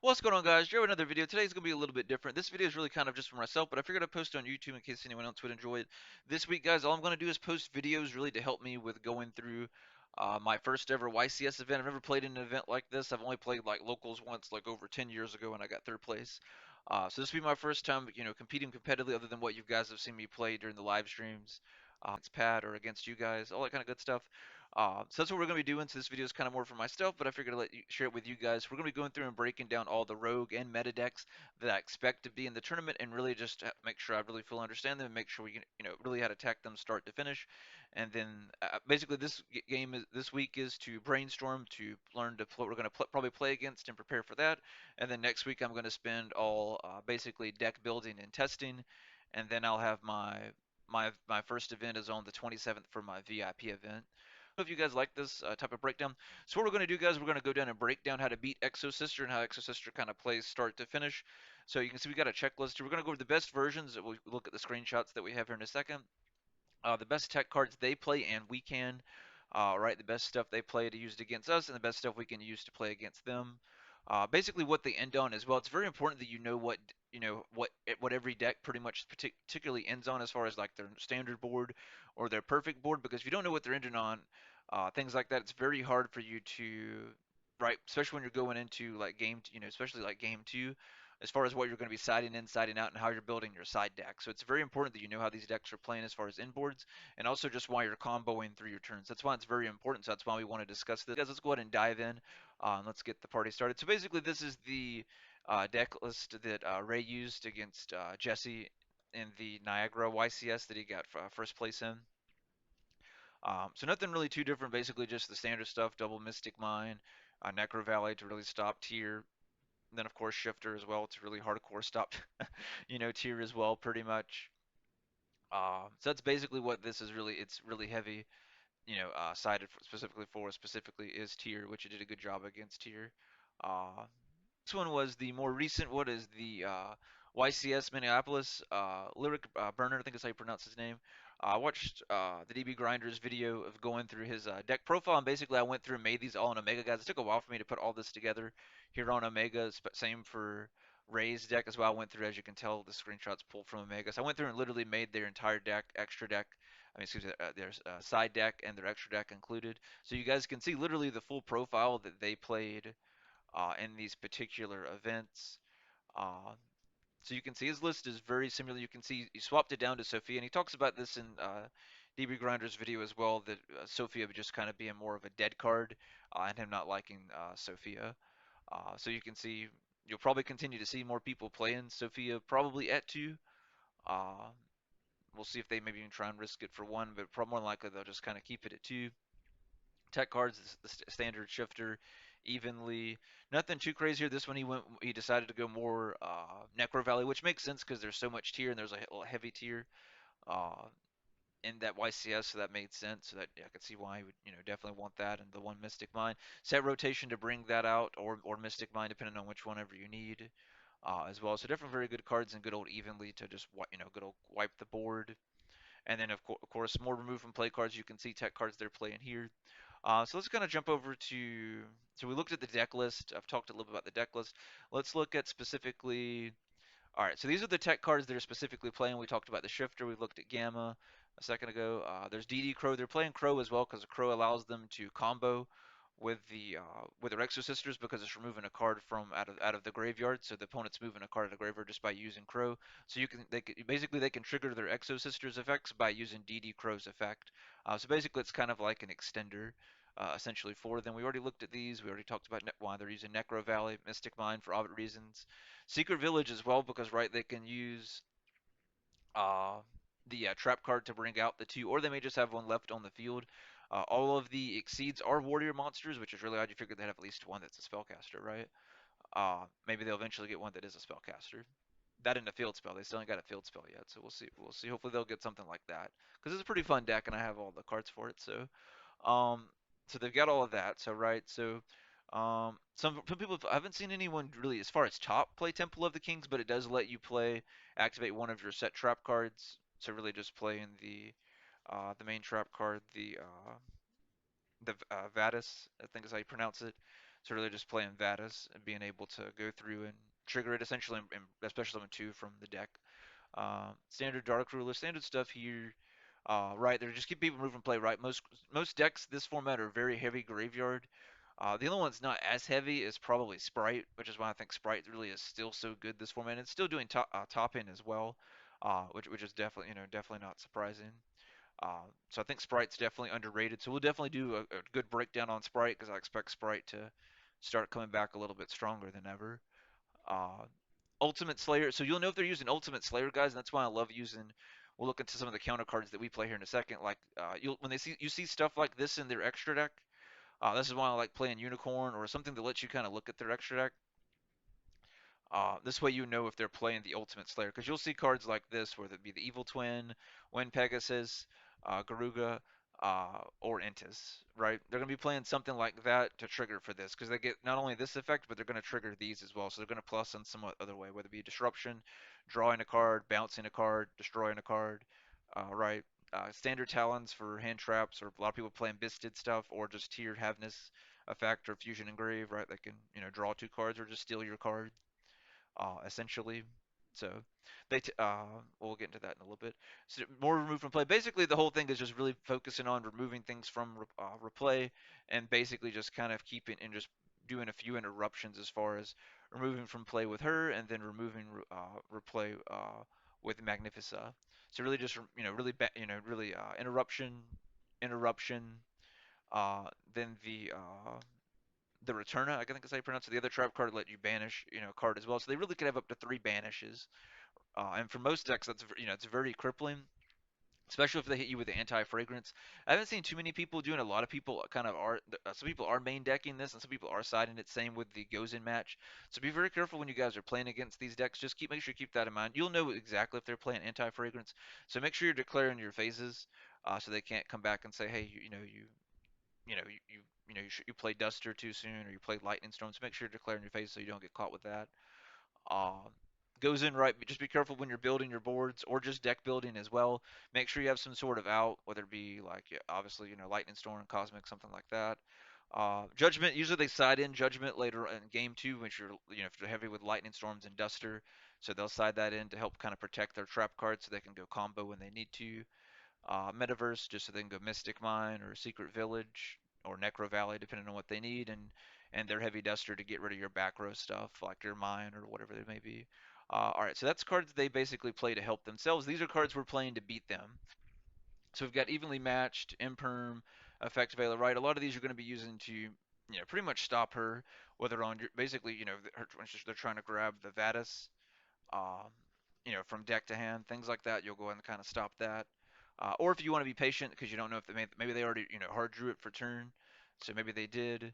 What's going on, guys? Joe, another video. Today's going to be a little bit different. This video is really kind of just for myself, but I figured I'd post it on YouTube in case anyone else would enjoy it. This week, guys, all I'm going to do is post videos really to help me with going through my first ever YCS event. I've never played in an event like this. I've only played like locals once, like over 10 years ago, when I got third place. So this will be my first time, competing competitively other than what you guys have seen me play during the live streams. Against Pat or against you guys, all that kind of good stuff. So that's what we're going to be doing. So this video is kind of more for myself, but I figured I'd share it with you guys. We're going to be going through and breaking down all the rogue and meta decks that I expect to be in the tournament, and really just make sure I really fully understand them, and make sure we can, really how to attack them start to finish. And then basically this week is to brainstorm to learn to what we're going to probably play against and prepare for that. And then next week I'm going to spend all basically deck building and testing, and then I'll have my first event is on the 27th for my VIP event. If you guys like this type of breakdown. So what we're going to do, guys, we're going to go down and break down how to beat Exosister and how Exosister kind of plays start to finish. So you can see we got a checklist here. We're going to go over the best versions. We'll look at the screenshots that we have here in a second. The best tech cards they play and we can. Right, the best stuff they play to use it against us, and the best stuff we can use to play against them. Basically, what they end on as well. It's very important that you know what every deck pretty much particularly ends on, as far as like their standard board or their perfect board. Because if you don't know what they're ending on, things like that, it's very hard for you to, right, especially when you're going into like especially like game two, as far as what you're going to be siding in, siding out, and how you're building your side deck. So it's very important that you know how these decks are playing as far as inboards, and also just why you're comboing through your turns. That's why it's very important. So that's why we want to discuss this. Guys, let's go ahead and dive in. Let's get the party started. So basically, this is the deck list that Ray used against Jesse in the Niagara YCS that he got first place in. So nothing really too different. Basically, just the standard stuff: double Mystic Mine, Necro Valley to really stop tier, then of course Shifter as well. It's really hardcore stop, tier as well, pretty much. So that's basically what this is really. It's really heavy, sided specifically is tier, which it did a good job against tier. Uh, this one was the more recent. What is the YCS Minneapolis Lyric Burner? I think is how you pronounce his name. I watched the DB Grinders video of going through his deck profile, and basically I went through and made these all in Omega, guys. It took a while for me to put all this together here on Omega. Same for Ray's deck as well. I went through, as you can tell, the screenshots pulled from Omega. So I went through and literally made their entire deck, extra deck. I mean, excuse me, their side deck and their extra deck included. So you guys can see literally the full profile that they played in these particular events. Uh, so you can see his list is very similar. You can see he swapped it down to Sophia, and he talks about this in DB Grinder's video as well, that Sophia would just kind of being more of a dead card, and him not liking Sophia. So you can see you'll probably continue to see more people playing Sophia probably at two. Uh, we'll see if they maybe even try and risk it for one, but probably more likely they'll just kind of keep it at two. Tech cards, the standard shifter, evenly. Nothing too crazy here. This one he decided to go more Necro Valley, which makes sense because there's so much tier and there's a heavy tier uh, in that YCS, so that made sense. So that, yeah, I could see why he would definitely want that, and the one Mystic Mine set rotation to bring that out, or Mystic Mine depending on which one ever you need as well. So definitely very good cards and good old evenly to just good old wipe the board. And then of course more remove from play cards. You can see tech cards they're playing here. So let's kind of jump over to. So we looked at the deck list. I've talked a little bit about the deck list. Let's look at specifically. All right, so these are the tech cards that are specifically playing. We talked about the shifter. We looked at Gamma a second ago. There's DD Crow. They're playing Crow as well because Crow allows them to combo with their Exosisters because it's removing a card from out of the graveyard. So the opponent's moving a card out of the graveyard just by using Crow. So they can trigger their Exosisters effects by using DD Crow's effect. So basically it's kind of like an extender. Essentially for them. We already looked at these. We already talked about why they're using Necro Valley, Mystic Mine for obvious reasons. Secret Village as well because right they can use uh, the trap card to bring out the two, or they may just have one left on the field. All of the exceeds are warrior monsters, which is really odd. You figure they'd have at least one that's a spellcaster, right? Maybe they'll eventually get one that is a spellcaster. That in a field spell. They still ain't got a field spell yet, so we'll see. We'll see. Hopefully they'll get something like that because it's a pretty fun deck, and I have all the cards for it. Um, so they've got all of that. So right. So some people I haven't seen anyone really as far as top play Temple of the Kings, but it does let you play activate one of your set trap cards. So really just playing the main trap card, the Vadis, I think is how you pronounce it. So really just playing Vadas and being able to go through and trigger it essentially, especially summon two from the deck. Standard Dark Ruler, standard stuff here. Right, they're just keep people moving play. Right, most decks this format are very heavy graveyard. The only one that's not as heavy is probably Sprite, which is why I think Sprite really is still so good this format. It's still doing top end as well, which is definitely definitely not surprising. So I think Sprite's definitely underrated. So we'll definitely do a good breakdown on Sprite because I expect Sprite to start coming back a little bit stronger than ever. Uh, Ultimate Slayer. So you'll know if they're using Ultimate Slayer, guys, and that's why I love using. We'll look into some of the counter cards that we play here in a second. Like you'll when they see you see stuff like this in their extra deck. This is why I like playing Unicorn or something that lets you kind of look at their extra deck. This way you know if they're playing the Ultimate Slayer, because you'll see cards like this, whether it be the Evil Twin, Wind Pegasus, Garuga, or Intis, right? They're going to be playing something like that to trigger for this, because they get not only this effect, but they're going to trigger these as well. So they're going to plus in some other way, whether it be Disruption, drawing a card, bouncing a card, destroying a card, right? Standard talons for hand traps, or a lot of people playing Bisted stuff, or just tiered Havness effect or Fusion Engrave, right? They can, draw two cards or just steal your card essentially. So we'll get into that in a little bit. So more remove from play. Basically, the whole thing is just really focusing on removing things from replay, and basically just kind of keeping and just doing a few interruptions as far as removing from play with her, and then removing replay with Magnifica. So really just really really interruption. Then the Returna, I think is how you pronounce it. The other trap card let you banish, a card as well. So they really could have up to three banishes. And for most decks, that's it's very crippling, especially if they hit you with the anti-fragrance. I haven't seen too many people doing. A lot of people kind of are. Some people are main decking this, and some people are siding it. Same with the goes in match. So be very careful when you guys are playing against these decks. Just make sure you keep that in mind. You'll know exactly if they're playing anti-fragrance. So make sure you're declaring your phases, so they can't come back and say, hey, you know, you play Duster too soon or you play Lightning Storm. So make sure you're declaring your phase so you don't get caught with that. Um, Goes in right, but just be careful when you're building your boards or just deck building as well. Make sure you have some sort of out, whether it be like yeah, obviously Lightning Storm, Cosmic, something like that. Judgment, usually they side in Judgment later in game two, which you're if you're heavy with Lightning Storms and Duster, so they'll side that in to help kind of protect their trap cards so they can go combo when they need to. Metaverse, just so they can go Mystic Mine or Secret Village or Necro Valley, depending on what they need, and their Heavy Duster to get rid of your back row stuff, like your mine or whatever they may be. All right, so that's cards they basically play to help themselves. These are cards we're playing to beat them. So we've got Evenly Matched, Imperm, Effect Veiler, right? A lot of these are going to be using to, pretty much stop her, whether on your, basically, when they're trying to grab the Vadis, um, from deck to hand, things like that. You'll go ahead and kind of stop that. Or if you want to be patient because you don't know if maybe they already hard drew it for turn, so maybe they did.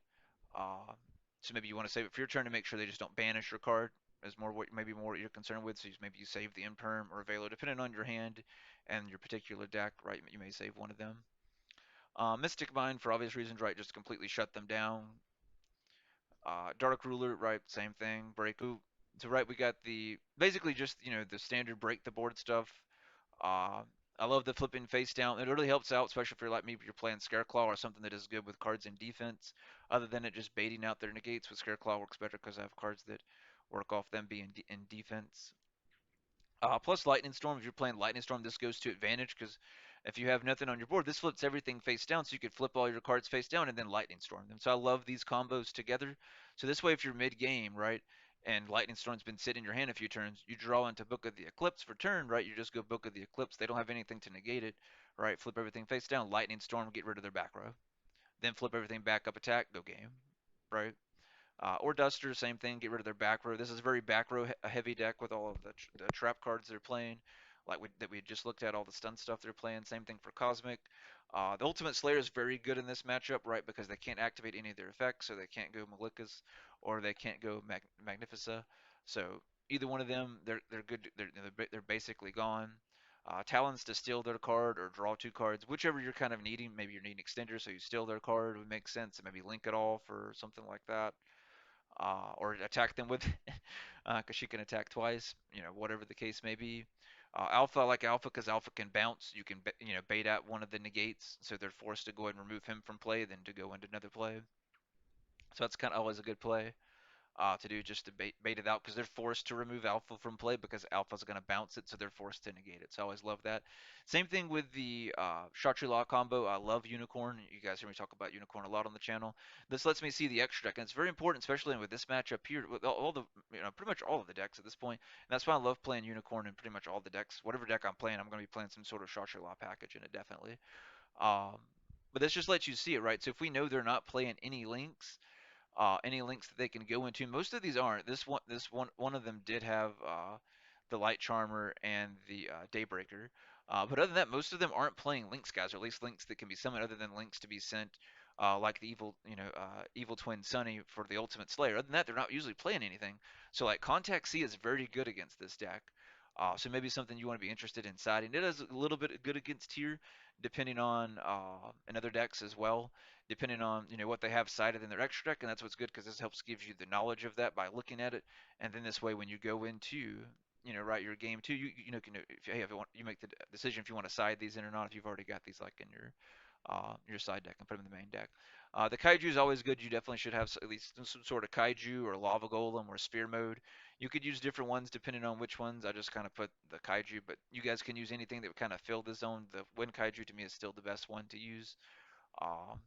Uh, so maybe you want to save it for your turn to make sure they just don't banish your card. Is maybe more what you're concerned with. So maybe you save the Imperm or Velo, depending on your hand and your particular deck. Right, you may save one of them. Mystic Mine for obvious reasons, right? Just completely shut them down. Dark Ruler, right? Same thing. Break. Ooh. So right, we got the basically just the standard break the board stuff. Uh, I love the flipping face down. It really helps out, especially if you're like me, if you're playing Scareclaw or something that is good with cards in defense. Other than it just baiting out their negates, with Scareclaw works better because I have cards that work off them being in defense. Plus Lightning Storm, if you're playing Lightning Storm, this goes to advantage because if you have nothing on your board, this flips everything face down, so you could flip all your cards face down and then Lightning Storm them. So I love these combos together. So this way, if you're mid-game, right, and Lightning Storm's been sitting in your hand a few turns, you draw into Book of the Eclipse for turn, right? You just go Book of the Eclipse. They don't have anything to negate it, right? Flip everything face down, Lightning Storm, get rid of their back row. Then flip everything back up, attack, go game, right? Or Duster, same thing. Get rid of their back row. This is a very back row heavy deck with all of the trap cards they're playing, like that we just looked at, all the stun stuff they're playing. Same thing for Cosmic. The Ultimate Slayer is very good in this matchup, right? Because they can't activate any of their effects, so they can't go Malikas or they can't go Magnifica. So either one of them, they're good. They're basically gone. Talons to steal their card or draw two cards, whichever you're kind of needing. Maybe you're needing extender, so you steal their card would make sense. Maybe link it off or something like that, or attack them with, because she can attack twice, whatever the case may be. Alpha, I like Alpha because Alpha can bounce. You can, bait out one of the negates, so they're forced to go ahead and remove him from play, then to go into another play. So that's kind of always a good play to do, just to bait it out, because they're forced to remove alpha from play because alpha's going to bounce it, so they're forced to negate it. So I always love that. Same thing with the Chartreuse Law combo. I love Unicorn. You guys hear me talk about Unicorn a lot on the channel. This lets me see the extra deck, and it's very important, especially with this matchup here, with all the, pretty much all of the decks at this point. And that's why I love playing Unicorn in pretty much all the decks. Whatever deck I'm playing, I'm going to be playing some sort of Chartreuse Law package in it, definitely. Um, but this just lets you see it, right? So if we know they're not playing any links that they can go into. Most of these aren't. One of them did have the Light Charmer and the Daybreaker. But other than that, most of them aren't playing links, guys, or at least links that can be summoned other than links to be sent, like the evil twin Sunny for the Ultimate Slayer. Other than that, they're not usually playing anything. So like Contact C is very good against this deck. So maybe something you want to be interested in siding. It is a little bit good against tier, depending on in other decks as well, depending on what they have cited in their extra deck, and that's what's good because this helps gives you the knowledge of that by looking at it, and then this way when you go into write your game too, if you want, you make the decision if you want to side these in or not if you've already got these like in your side deck and put them in the main deck. The kaiju is always good. You definitely should have at least some sort of kaiju or lava golem or sphere mode. You could use different ones depending on which ones. I just kind of put the kaiju, but you guys can use anything that would kind of fill the zone. The wind kaiju to me is still the best one to use. Um,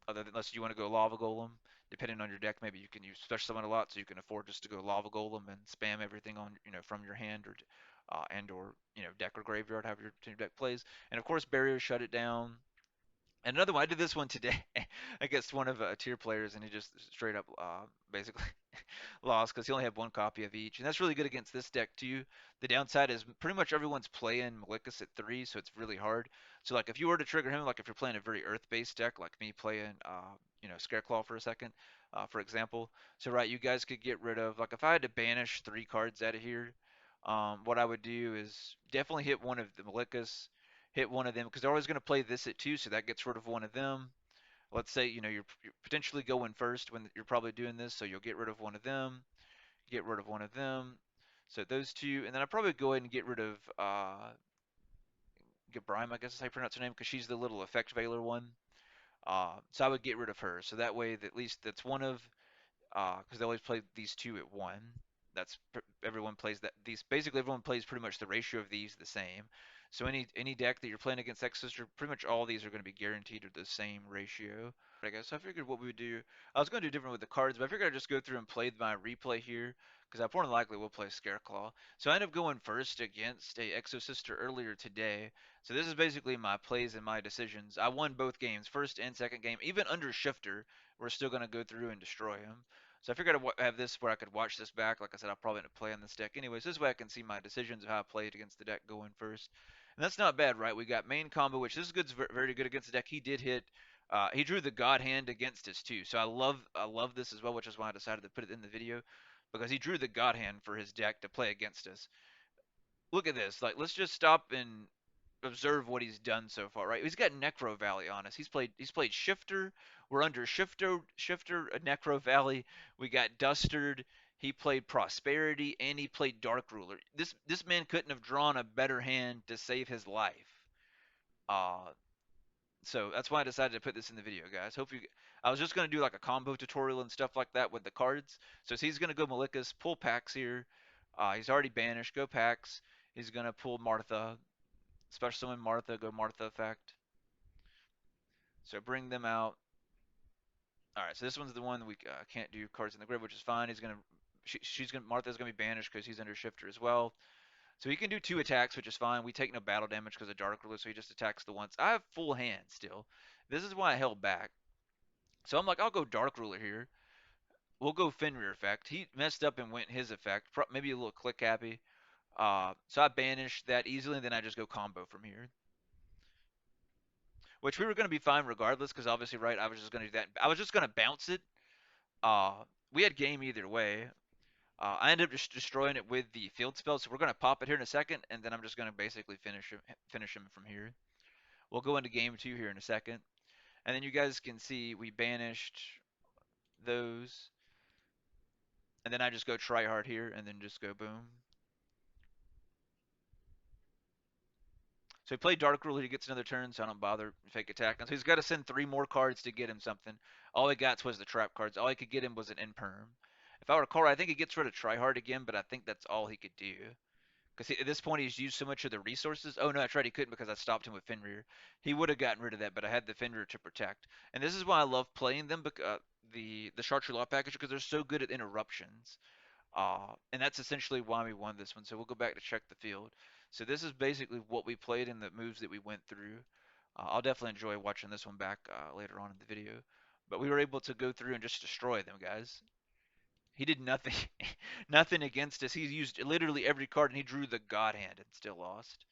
unless you want to go lava golem, depending on your deck, maybe you can use special summon a lot, so you can afford just to go lava golem and spam everything on from your hand or and or deck or graveyard, however your deck plays. And of course, barrier shut it down. And another one, I did this one today against one of tier players, and he just straight up basically lost because he only had one copy of each, and that's really good against this deck too. The downside is pretty much everyone's playing Malicus at 3, so it's really hard. So like if you were to trigger him, like if you're playing a very Earth-based deck, like me playing Scareclaw for a second, for example. So right, you guys could get rid of, like if I had to banish 3 cards out of here, what I would do is definitely hit one of the Malicus, hit one of them because they're always going to play this at 2, so that gets rid of one of them. Let's say you're potentially going first when you're probably doing this, so you'll get rid of one of them, get rid of one of them. So those two, and then I'd probably go ahead and get rid of Gabrime, I guess is how you pronounce her name, because she's the little effect veiler one. So I would get rid of her. So that way, at least that's one of, because they always play these two at one. That's everyone plays that. These basically everyone plays pretty much the ratio of these the same. So any deck that you're playing against Exosister, pretty much all these are going to be guaranteed to the same ratio. I guess so I figured what we would do. I was going to do different with the cards, but I figured I'd just go through and play my replay here because I more than likely will play Scareclaw. So I ended up going first against a Exosister earlier today. So this is basically my plays and my decisions. I won both games, first and second game, even under Shifter. We're still going to go through and destroy him. So I figured I'd have this where I could watch this back. Like I said, I'll probably end up playing this deck anyways. This way I can see my decisions of how I played against the deck going first. And that's not bad, right? We got main combo, which this is good, very good against the deck. He did hit. He drew the God Hand against us too. So I love this as well, which is why I decided to put it in the video because he drew the God Hand for his deck to play against us. Look at this. Like, let's just stop and observe what he's done so far, right? He's got Necro Valley on us. He's played Shifter. We're under Shifter Necro Valley. We got Dustard. He played Prosperity and he played Dark Ruler. This man couldn't have drawn a better hand to save his life. Uh so that's why I decided to put this in the video, guys. Hope you. I was just gonna do like a combo tutorial and stuff like that with the cards. So he's gonna go Malicus, pull Pax here. He's already banished. Go Pax. He's gonna pull Martha. Special summon Martha. Go Martha effect. So bring them out. All right. So this one's the one we can't do cards in the grid, which is fine. He's gonna. She's gonna. Martha's gonna be banished because he's under Shifter as well. So he can do 2 attacks, which is fine. We take no battle damage because of Dark Ruler, so he just attacks the once. I have full hand still. This is why I held back. So I'm like, I'll go Dark Ruler here. We'll go Fenrir effect. He messed up and went his effect. Maybe a little click happy. So I banished that easily, and then I just go combo from here. Which we were going to be fine regardless, because obviously, right, I was just going to do that. I was just going to bounce it. Uh, we had game either way. I ended up just destroying it with the field spell, so we're going to pop it here in a second, and then I'm just going to basically finish him from here. We'll go into game 2 here in a second. And then you guys can see we banished those. And then I just go try hard here and then just go boom. So he played Dark Ruler, he gets another turn, so I don't bother fake attack. And so he's got to send 3 more cards to get him something. All he got was the trap cards. All he could get him was an Imperm. If I recall, I think he gets rid of Tryhard again, but I think that's all he could do. Because at this point he's used so much of the resources. Oh no, that's right, he couldn't because I stopped him with Fenrir. He would have gotten rid of that, but I had the Fenrir to protect. And this is why I love playing them, because the Chartreuse Law package, because they're so good at interruptions. And that's essentially why we won this one. So we'll go back to check the field. So this is basically what we played in the moves that we went through. I'll definitely enjoy watching this one back later on in the video. But we were able to go through and just destroy them, guys. He did nothing, nothing against us. He used literally every card, and he drew the God Hand and still lost.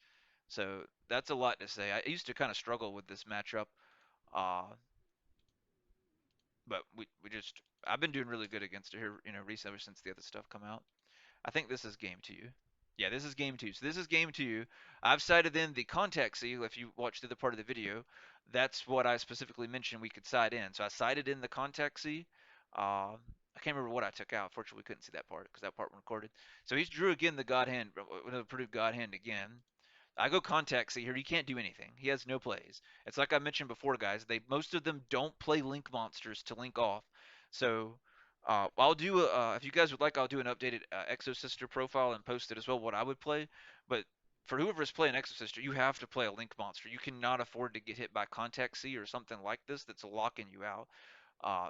So that's a lot to say. I used to kind of struggle with this matchup, uh, but we just I've been doing really good against it here, recently ever since the other stuff come out. I think this is game two. Yeah, this is game two. So this is game two. I've cited in the contact seal. If you watched the other part of the video, that's what I specifically mentioned we could side in. So I cited in the contact sea. I can't remember what I took out. Fortunately, we couldn't see that part because that part was recorded. So he drew again the God Hand, the Purdue God Hand again. I go contact see here. He can't do anything. He has no plays. It's like I mentioned before, guys. Most of them don't play link monsters to link off. So I'll do if you guys would like, I'll do an updated Exosister profile and post it as well. What I would play, but for whoever's playing Exosister, you have to play a link monster. You cannot afford to get hit by contact C or something like this that's locking you out.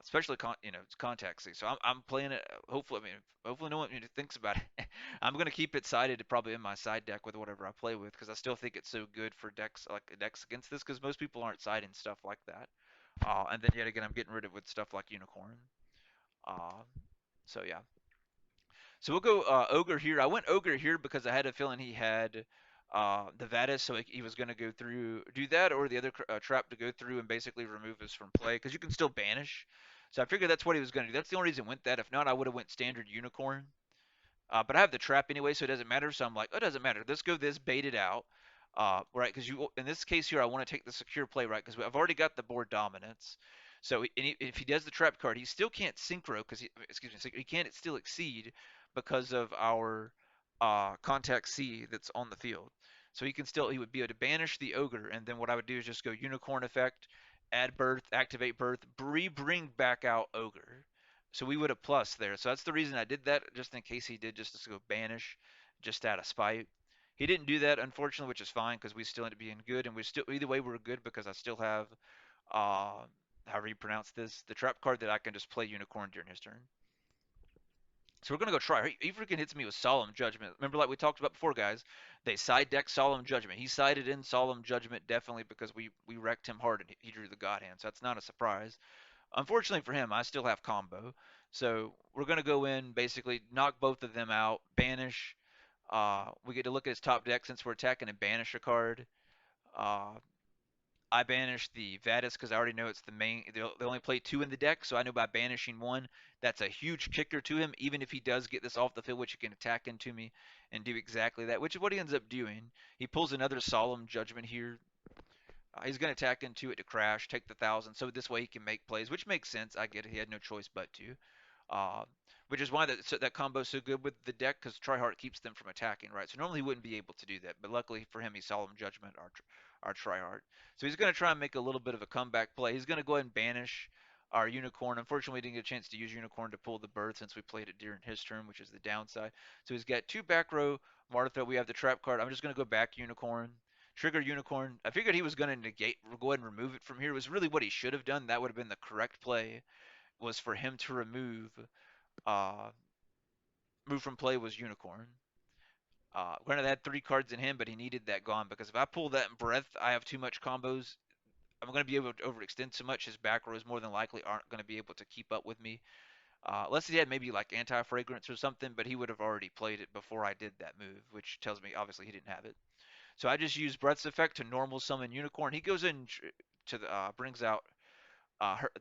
Especially it's contact C. So I'm playing it. Hopefully, I mean, hopefully no one thinks about it. I'm gonna keep it sided probably in my side deck with whatever I play with because I still think it's so good for decks like decks against this because most people aren't siding stuff like that. And then yet again, I'm getting rid of with stuff like Unicorn. Uh, so yeah. So we'll go Ogre here. I went Ogre here because I had a feeling he had the Vadis, so he was going to go through, do that, or the other trap to go through and basically remove us from play, because you can still banish. So I figured that's what he was going to do. That's the only reason I went that. If not, I would have went standard Unicorn. But I have the trap anyway, so it doesn't matter. So I'm like, oh, it doesn't matter. Let's go this, bait it out. Right, because in this case here, I want to take the secure play, right? Because I've already got the board dominance. So if he does the trap card, he still can't synchro because excuse me, he can't still exceed because of our contact C that's on the field. So he would be able to banish the ogre, and then what I would do is just go unicorn effect, add birth, activate birth, bring back out ogre. So we would have plus there. So that's the reason I did that, just in case he did just to go banish, just out of spite. He didn't do that, unfortunately, which is fine because we still end up being good, and we still either way we're good because I still have, uh, however you pronounce this, the trap card that I can just play unicorn during his turn. So we're gonna go try. He freaking hits me with Solemn Judgment. Remember, like we talked about before, guys, they side deck Solemn Judgment. He sided in Solemn Judgment definitely because we wrecked him hard and he drew the God Hand. So that's not a surprise. Unfortunately for him, I still have combo. So we're going to go in, basically knock both of them out, banish. We get to look at his top deck since we're attacking and banish a card. Uh, I banish the Vadis because I already know it's the main. They only play 2 in the deck, so I know by banishing one, that's a huge kicker to him. Even if he does get this off the field, which he can attack into me and do exactly that, which is what he ends up doing. He pulls another Solemn Judgment here. He's going to attack into it to crash, take the 1,000, so this way he can make plays, which makes sense. I get it. He had no choice but to. Uh, which is why that combo is so good with the deck, because Tryhard keeps them from attacking, right? So normally he wouldn't be able to do that, but luckily for him, he Solemn Judgment our Tryhard. So he's going to try and make a little bit of a comeback play. He's going to go ahead and banish our Unicorn. Unfortunately, we didn't get a chance to use Unicorn to pull the bird since we played it during his turn, which is the downside. So he's got 2 back row Martha. We have the trap card. I'm just going to go back Unicorn. Trigger Unicorn. I figured he was going to go ahead and remove it from here. It was really what he should have done. That would have been the correct play, was for him to uh, move from play was Unicorn. Granted, I had 3 cards in him, but he needed that gone because if I pull that in Breath, I have too much combos. I'm going to be able to overextend so much. His back rows more than likely aren't going to be able to keep up with me. Unless he had maybe like anti-fragrance or something, but he would have already played it before I did that move, which tells me obviously he didn't have it. So I just use Breath's effect to normal summon Unicorn. He goes in to the brings out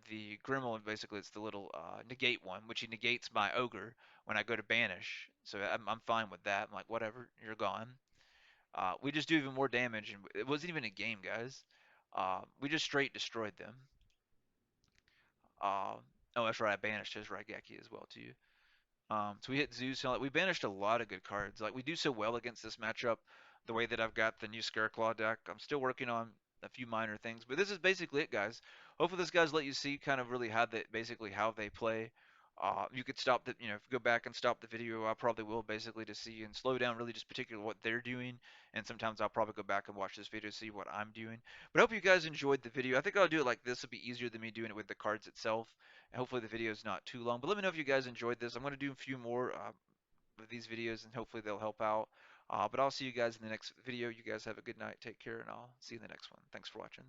the Gremlin. Basically, it's the little negate one, which he negates my Ogre when I go to banish. So I'm fine with that. I'm like, whatever, you're gone. We just do even more damage, and it wasn't even a game, guys. We just straight destroyed them. Uh, oh, that's right. I banished his Raigeki as well too. So we hit Zeus. We banished a lot of good cards. Like we do so well against this matchup. the way that I've got the new Scareclaw deck. I'm still working on a few minor things, but this is basically it, guys. Hopefully, this guys let you see kind of really how they basically how they play. You could stop the, if you go back and stop the video, I probably will basically to see and slow down really just particularly what they're doing. And sometimes I'll probably go back and watch this video to see what I'm doing. But I hope you guys enjoyed the video. I think I'll do it like this. It'll be easier than me doing it with the cards itself. And hopefully the video is not too long. But let me know if you guys enjoyed this. I'm going to do a few more of these videos and hopefully they'll help out. But I'll see you guys in the next video. You guys have a good night. Take care, and I'll see you in the next one. Thanks for watching.